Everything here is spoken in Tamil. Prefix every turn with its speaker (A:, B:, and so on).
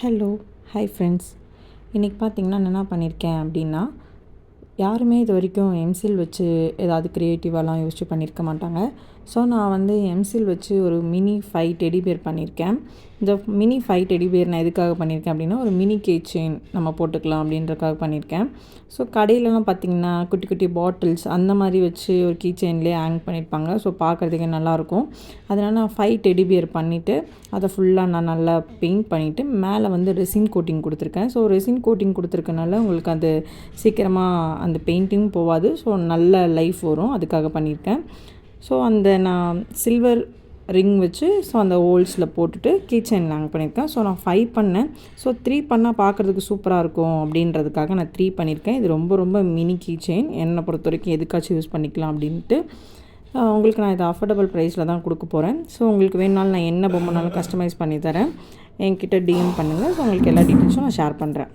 A: Hello hi friends. இன்றைக்கி பார்த்திங்கன்னா நான் என்ன பண்ணியிருக்கேன் அப்படின்னா, யாருமே இது வரைக்கும் எம்சில் வச்சு ஏதாவது க்ரியேட்டிவாலாம் யோசிச்சு பண்ணியிருக்க மாட்டாங்க. ஸோ நான் வந்து எம்சில் வச்சு ஒரு மினி 5 டெடி பேர் பண்ணியிருக்கேன். இந்த மினி 5 டெடி பேர் நான் எதுக்காக பண்ணியிருக்கேன் அப்படின்னா, ஒரு மினி கீ செயின் நம்ம போட்டுக்கலாம் அப்படின்றதுக்காக பண்ணியிருக்கேன். ஸோ கடையிலலாம் பார்த்திங்கன்னா குட்டி குட்டி பாட்டில்ஸ் அந்த மாதிரி வச்சு ஒரு கீ செயின்லேயே ஹேங் பண்ணியிருப்பாங்க. ஸோ பார்க்குறதுக்கே நல்லாயிருக்கும். அதனால் நான் 5 டெடி பேர் பண்ணிவிட்டு அதை ஃபுல்லாக நான் நல்லா பெயிண்ட் பண்ணிவிட்டு மேலே வந்து ரெசின் கோட்டிங் கொடுத்துருக்கேன். ஸோ ரெசின் கோட்டிங் கொடுத்துருக்கனால உங்களுக்கு அது சீக்கிரமாக அந்த பெயிண்டிங்கும் போகாது. ஸோ நல்ல லைஃப் வரும். அதுக்காக பண்ணியிருக்கேன். ஸோ அந்த நான் சில்வர் ரிங் வச்சு அந்த ஹோல்ஸில் போட்டுட்டு கீ செயின் ஹேங் பண்ணியிருக்கேன். ஸோ நான் 5 பண்ணேன். ஸோ 3 பண்ணால் பார்க்குறதுக்கு சூப்பராக இருக்கும் அப்படின்றதுக்காக நான் 3 பண்ணியிருக்கேன். இது ரொம்ப ரொம்ப மினி கீ செயின். என்னை பொறுத்த வரைக்கும் எதுக்காச்சும் யூஸ் பண்ணிக்கலாம் அப்படின்ட்டு உங்களுக்கு நான் இதை அஃபோர்டபுள் ப்ரைஸில் தான் கொடுக்க போகிறேன். ஸோ உங்களுக்கு வேணுனாலும் நான் என்ன பொம்மைனாலும் கஸ்டமைஸ் பண்ணி தரேன். என்கிட்ட டிஎம் பண்ணுங்கள். ஸோ உங்களுக்கு எல்லா டீட்டெயில்ஸும் நான் ஷேர் பண்ணுறேன்.